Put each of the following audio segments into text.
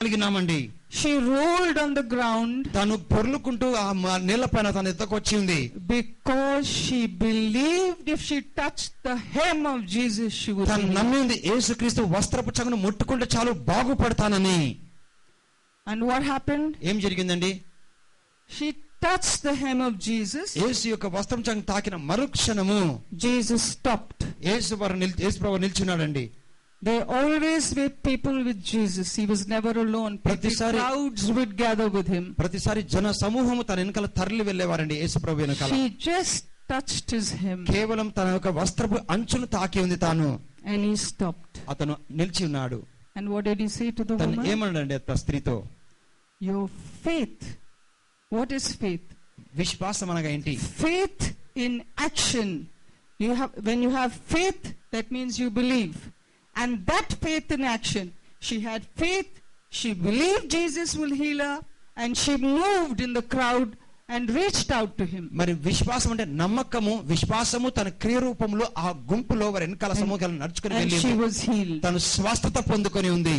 కలిగినామండి. She rolled on the ground. తను పొర్లుకుంటూ ఆ నేలపైన తన ఎద్దకు వచ్చింది. Because she believed if she touched the hem of Jesus she would. తను నమ్మింది యేసుక్రీస్తు వస్త్రపు చెంగును ముట్టుకుంటే చాలు బాగుపడతానని. And what happened? ఏం జరిగిందండి? She touched the hem of Jesus. యేసు యొక్క వస్త్రం చెంగు తాకిన మరుక్షణము Jesus stopped. యేసు ప్రభువు నిల్చున్నాడండి. There always were people with Jesus. He was never alone. Crowds would gather with him. ప్రతిసారి జన సమూహము తన వెనకాల తరలి వెళ్ళేవారండి యేసు ప్రభు వెనకాల. She just touched his hem. కేవలం తన యొక్క వస్త్రపు అంచును తాకి ఉంది తాను. And he stopped. అతను నిలిచి ఉన్నాడు. And what did he say to the woman? తను ఏమన్నాడండి ఆ స్త్రీతో? Your faith. What is faith? విశ్వాసం అనగా ఏంటి? Faith in action. When you have faith, that means you believe. And that faith in action, she had faith, she believed Jesus will heal her, and she moved in the crowd and reached out to him. మరి విశ్వాసం అంటే నమ్మకము, విశ్వాసము తన క్రియ రూపంలో ఆ గుంపులో వారి వెనకాల సమూహాలను నడుచుకొని వెళ్ళింది. And she was healed. తను స్వస్థత పొందుకొని ఉంది.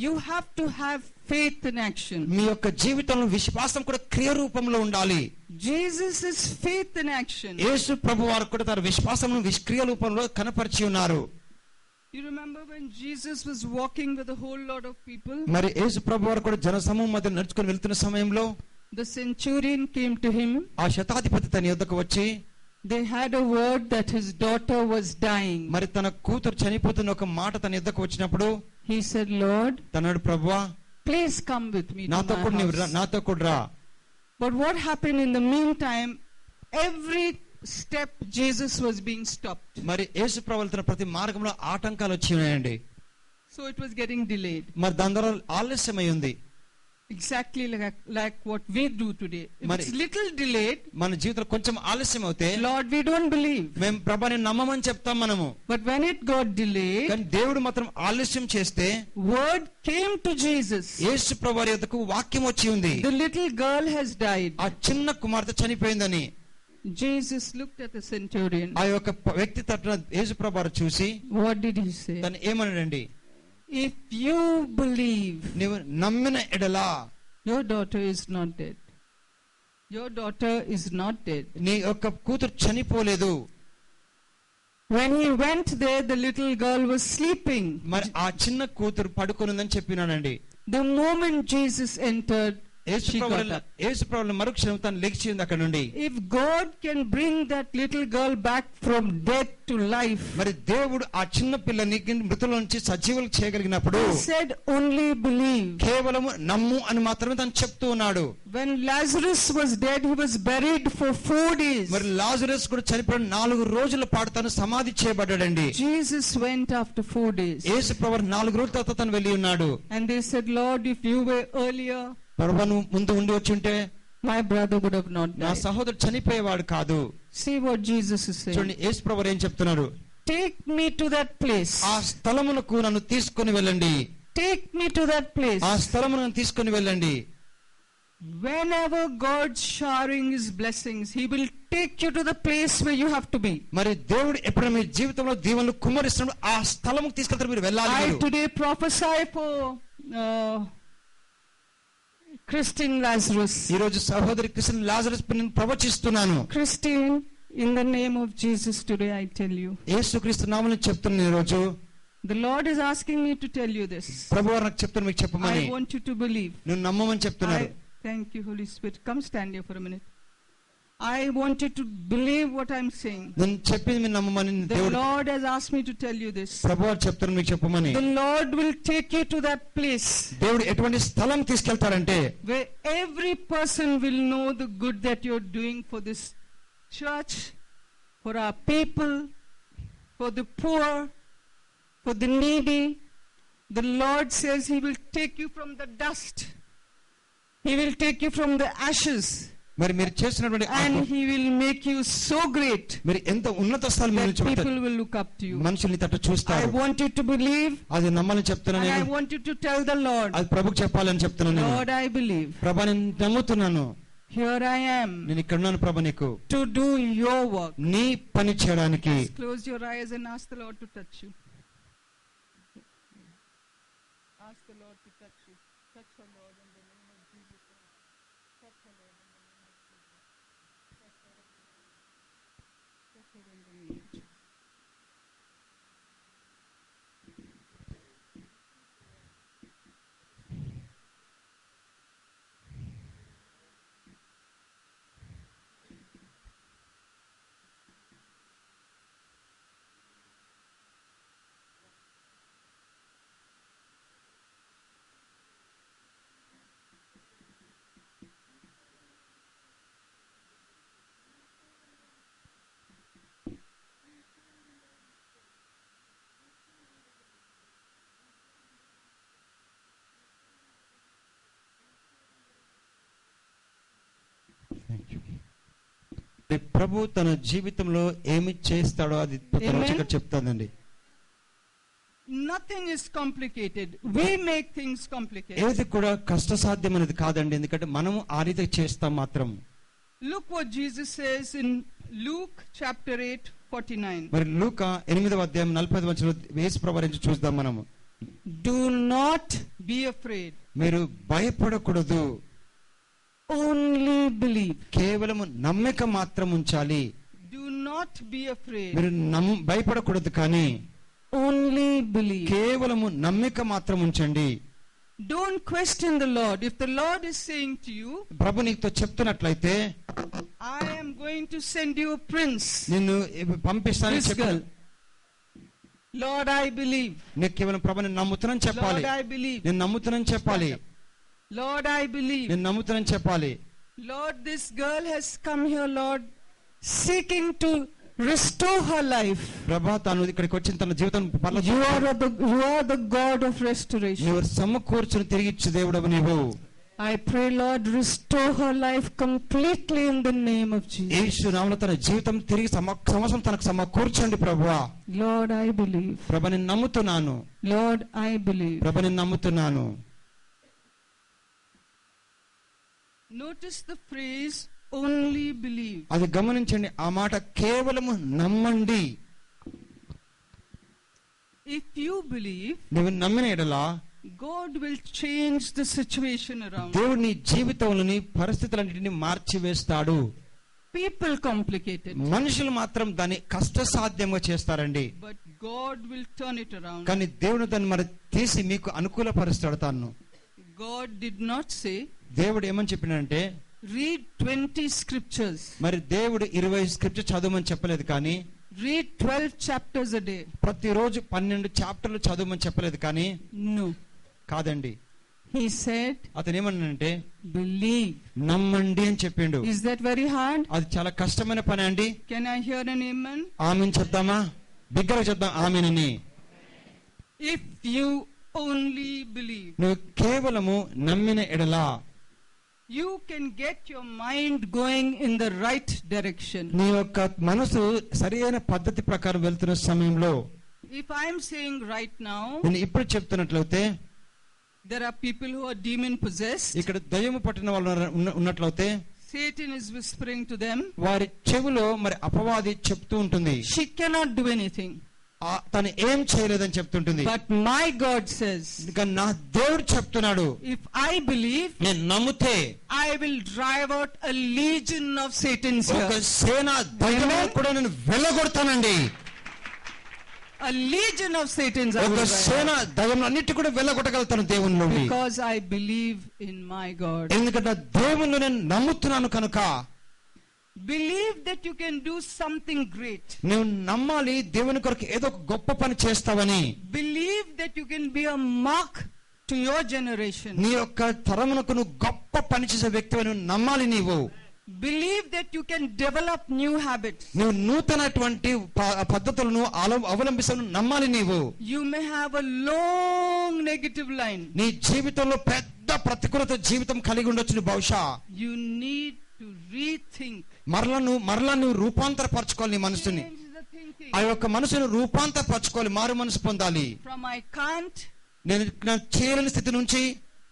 You have to have faith in action. మీ యొక్క జీవితంలో విశ్వాసం కూడా క్రియ రూపంలో ఉండాలి. Jesus is faith in action. యేసు ప్రభువారు కూడా తన విశ్వాసమును క్రియ రూపంలో కనపరిచి ఉన్నారు. You remember when Jesus was walking with a whole lot of people? మరి యేసు ప్రభువారు కూడా జనసమూహం మధ్య నడుచుకొని వెళ్తున్న సమయంలో the centurion came to him. ఆ శతాధిపతి తన యొద్దకు వచ్చి they had a word that his daughter was dying. మరి తన కూతురు చనిపోతున్న ఒక మాట తన యొద్దకు వచ్చినప్పుడు he said, Lord, తనడు ప్రభువా, please come with me నాతో కూడా రా. But what happened in the meantime, every step Jesus was being stopped. మరి యేసు ప్రభువు తన ప్రతి మార్గంలో ఆటంకాలు వచ్చాయండి. So it was getting delayed. మరి దాని ద్వారా ఆలస్యమై ఉంది. Exactly like what we do today. If it's little delayed, మన జీవితంలో కొంచెం ఆలస్యం అవుతే, Lord, we don't believe. మేము ప్రభువుని నమ్మమని చెప్తాం మనము. But when it got delayed, కానీ దేవుడు మాత్రం ఆలస్యం చేస్తే word came to Jesus. యేసు ప్రభువు యొద్దకు వాక్యం వచ్చి ఉంది. The little girl has died. ఆ చిన్న కుమార్తె చనిపోయిందని. Jesus looked at the centurion. ఆ యొక్క వ్యక్తి తరపున యేసు ప్రభువు చూసి what did he say? తను ఏమన్నాడండి? If you believe, నీవు నమ్మిన ఎడల, your daughter is not dead. Your daughter is not dead. నీ యొక్క కూతురు చనిపోలేదు. When he went there, the little girl was sleeping. మరి ఆ చిన్న కూతురు పడుకొనుందని చెప్పినానండి. The moment Jesus entered, యేసు ప్రభువు మరుక్షణం తను లేచి ఉంది అక్కడ నుండి. If God can bring that little girl back from death to life, మరి దేవుడు ఆ చిన్న పిల్లని మృతుల నుంచి సజీవులు చేయగలిగినప్పుడు, he said only believe. కేవలం నమ్ము అని మాత్రమే తను చెప్తూ ఉన్నాడు. When Lazarus was dead, he was buried for 4 days. మరి లాజరస్ కూడా చనిపోయిన 4 రోజుల పాటు తను సమాధి చేయబడ్డాడండి. Jesus went after 4 days. యేసు ప్రభువు 4 రోజుల తర్వాత తను వెళ్ళి ఉన్నాడు. And they said, Lord, if you were earlier, ప్రభువు ముందు ఉండి వచ్చి ఉంటే my brother would have not died. నా సహోదరుడు చనిపోయేవాడు కాదు. See what Jesus is saying. చూడండి యేసు ప్రభువు ఏం చెప్తున్నారు? Take me to that place. ఆ స్థలమునకు నన్ను తీసుకొని వెళ్ళండి. Take me to that place. ఆ స్థలమునకు తీసుకొని వెళ్ళండి. Whenever God's showering his blessings, he will take you to the place where you have to be. మరి దేవుడు ఎప్పుడు మీ జీవితంలో దీవెనలు కుమ్మరిస్తున్నాడు, ఆ స్థలముకు తీసుకెళ్తారు, మీరు వెళ్ళాలి. I today prophesy for Christine Lazarus. ఈ రోజు సహోదరి క్రిస్టియన్ లాజరస్ నేను ప్రవచిస్తున్నాను. Christine, in the name of Jesus today I tell you. యేసుక్రీస్తు నామములో చెప్తున్నాను ఈ రోజు. The Lord is asking me to tell you this. ప్రభువు నాకు చెప్తున్నాడు మీకు చెప్పమని. I want you to believe. నువ్వు నమ్మమని చెప్తున్నాడు. Thank you, Holy Spirit. Come stand here for a minute. I want you to believe what I'm saying. నేను చెప్పింది మీరు నమ్మమని దేవుడు. The Lord has asked me to tell you this. ప్రభువు చెప్తున్నాడు మీకు చెప్పమని. The Lord will take you to that place. దేవుడు ఎటువంటి స్థలం తీసుకెళ్తారంటే, where every person will know the good that you're doing for this church, for our people, for the poor, for the needy. The Lord says he will take you from the dust. He will take you from the ashes. మరి మీరు చేసినటువంటి and he will make you so great. మీరు ఎంత ఉన్నత స్థలం మీద నిలుచుంటారు. people will look up to you. మనుషుల్ని తట్టు చూస్తారు. I want you to believe. అది నమ్మాలని చెప్తున్నాను నేను. I want you to tell the Lord. అది ప్రభువుకి చెప్పాలని చెప్తున్నాను నేను. Lord, I believe. ప్రభువా నేను నమ్ముతున్నాను. Here I am. నేను ఇక్కడ ఉన్నాను ప్రభు నీకు. To do your work. నీ పని చేయడానికి. Close your eyes and ask the Lord to touch you. Ask the Lord to touch you. Touch her, Lord, in the name of Jesus. Touch her, Lord, in the name of Jesus. Touch her, touch her in the name of Jesus. ప్రభు తన జీవితంలో ఏమి చేస్తాడో అది ఇక్కడ చెప్తానండి. Nothing is complicated. We make things complicated. ఏది కూడా కష్టసాధ్యమైనది కాదండి, ఎందుకంటే మనము ఆ రీతిగా చేస్తాం మాత్రం. Look what Jesus says in Luke chapter 8:49. మరి లూకా 8వ అధ్యాయం 45వ వచనంలో యేసు ప్రభు గురించి చూద్దాం మనము. Do not be afraid. మీరు భయపడకూడదు. Only believe. కేవలం నమ్మిక మాత్రం ఉంచాలి. Do not be afraid. మీరు భయపడకూడదు, కానీ only believe. కేవలం నమ్మిక మాత్రం ఉంచండి. Don't question the Lord. If the Lord is saying to you, ప్రభు నీతో చెప్తున్నట్లయితే, I am going to send you a prince, నిన్ను పంపిస్తానని చెప్పాలి. Lord, I believe. నేను కేవలం ప్రభుని నమ్ముతున్నానని చెప్పాలి. Lord, I believe. నేను నమ్ముతున్నానని చెప్పాలి. Lord, I believe. నేను నమ్ముతున్నానని చెప్పాలి. Lord, this girl has come here, Lord, seeking to restore her life. ప్రభా తాను ఇక్కడికి వచ్చిన తన జీవితం You are the God of restoration. నీవు సమకూర్చుని తిరిగి ఇచ్చే దేవుడవు నీవు. I pray, Lord, restore her life completely in the name of Jesus. యేసు నామములో తన జీవితం తిరిగి సమస్తం తనకు సమకూర్చండి ప్రభువా. Lord, I believe. ప్రభు నేను నమ్ముతున్నాను. Lord, I believe. ప్రభు నేను నమ్ముతున్నాను. Notice the phrase only believe. అది గమనించండి, ఆ మాట కేవలము నమ్మండి. If you believe, నువ్వు నమ్మిన ఎడల God will change the situation around. దేవుడు నీ జీవితంలోని పరిస్థితులన్నిటిని మార్చివేస్తాడు. People complicate it. మనుషులు మాత్రం దాన్ని కష్టసాధ్యంగా చేస్తారండి. But God will turn it around. కానీ దేవుడు దాన్ని మరి తీసి మీకు అనుకూలపరుస్తాడు తాను. God did not say, దేవుడు ఏమని చెప్పినంటే, read 20 scriptures. మరి దేవుడు 20 స్క్రిప్చర్ చదవమని చెప్పలేదు, కానీ read 12 chapters a day. ప్రతిరోజు 12 చాప్టర్లు చదవమని చెప్పలేదు, కానీ No. కాదండి. He said, అతను ఏమన్నాడంటే, believe. నమ్మండి అని చెప్పిండు. Is that very hard? అది చాలా కష్టమైన పని అండి. Can I hear an amen? Amen చెప్దామా? బిగ్గరగా చెప్దాం ఆమెనని. If you only believe, నువ్వు కేవలము నమ్మిన ఎడల you can get your mind going in the right direction. నీ యొక్క మనసు సరైన పద్ధతి ప్రకారం వెళ్తున్న సమయంలో, If I am saying right now, నేను ఇప్పుడు చెప్తున్నట్లయితే, there are people who are demon possessed. ఇక్కడ దయ్యము పట్టిన వాళ్ళు ఉన్నట్లయితే, Satan is whispering to them, వారి చెవిలో మరి అపవాది చెప్తూ ఉంటుంది, she cannot do anything. తను ఏం చేయలేదని చెప్తుంటుంది. But my God says, నా దేవుడు చెప్తున్నాడు, if I believe, నేను నమ్మితే I will drive out a legion of Satans ఒక here. సేన దయ్యములను కూడా నేను వెళ్ళగొడతానండి. A legion of Satans I ఒక will drive సేన out. దయ్యములన్నిటి కూడా వెళ్ళగొట్టగలుగుతాను దేవుని నుండి. Because I believe in my God. ఎందుకంటే దేవుని నేను నమ్ముతున్నాను కనుక. Believe that you can do something great. నువ్వు నమ్మాలి దేవుని కొరకు ఏదో ఒక గొప్ప పని చేస్తావని. Believe that you can be a mark to your generation. నీ యొక్క తరమునకు నువ్వు గొప్ప పని చేసే వ్యక్తిని నమ్మాలి నీవు. Believe that you can develop new habits. నువ్వు నూతనటువంటి పద్ధతులను అవలంబిస్తాను నమ్మాలి నీవు. You may have a long negative line. నీ జీవితంలో పెద్ద ప్రతికూలత జీవితం కలిగి ఉండొచ్చు బహుశా. You need to rethink. మరలా నువ్వు రూపాంతరపరచుకోవాలి నీ మనసుని. ఆ యొక్క మనసును రూపాంతరపరచుకోవాలి, మారు మనసు పొందాలి. From I can't, నేను చేయలేని స్థితి నుంచి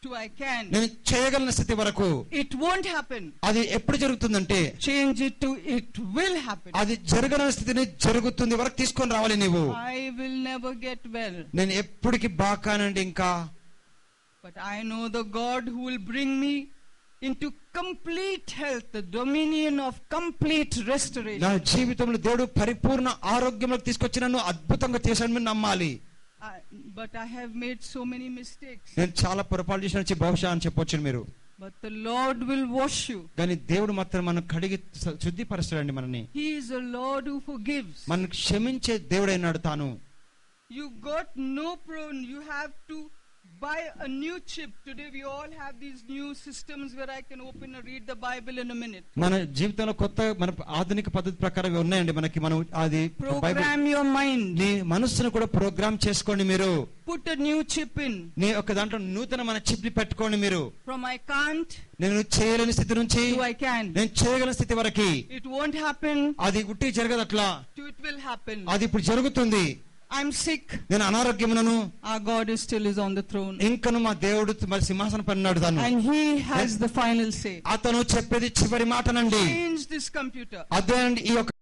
to I can. నేను చేయగలిగిన స్థితి వరకు. It won't happen. అది ఎప్పుడు జరుగుతుందంటే, Change it to it will happen. అది జరగని స్థితిని జరుగుతుంది వరకు తీసుకొని రావాలి నీవు. I will never get well. నేను ఎప్పటికి బాకానండి ఇంకా. But I know the God who will bring me into complete health, the dominion of complete నా restoration. జీవితంలో దేవుడు పరిపూర్ణ ఆరోగ్యంలోకి తీసుకొచ్చి నన్ను అద్భుతంగా చేశాడని మీరు నమ్మాలి. But I have made so many mistakes. నేను చాలా పొరపాటు చేసిన బహుశా అని చెప్పొచ్చు మీరు. But the Lord will wash you. కానీ దేవుడు మాత్రం మనం కడిగి శుద్ధిపరుస్తాడండి మనని. He is a Lord who forgives. మనకు క్షమించే దేవుడైనాడు తాను. You got no problem. You have to buy a new chip. Today we all have these new systems where I can open and read the Bible in a minute. మన జీవితంలో కొత్త మన ఆధునిక పద్ధతి ప్రకారం ఉన్నాయండి మనకి. మనం అది Program your mind. నీ మనస్సును కూడా ప్రోగ్రామ్ చేసుకోండి మీరు. Put a new chip in. నీ ఒక దాంట్లో నూతన మన చిప్ ని పెట్టుకోండి మీరు. From I can't, నేను చేయలేని స్థితి నుంచి to I can. నేను చేయగల స్థితి వరకు. It won't happen. అది ఉట్టి జరగదు అట్లా. To it will happen. అది ఇప్పుడు జరుగుతుంది. I'm sick. నేను అనారోగ్యమునను. Our God is still is on the throne. ఇంకను మా దేవుడు మరి సింహాసనం పైన ఉన్నాడు తాను. And He has the final say. అతను చెప్పేది చివరి మాటనండి. Change this computer. అదే అండి ఈ యొక్క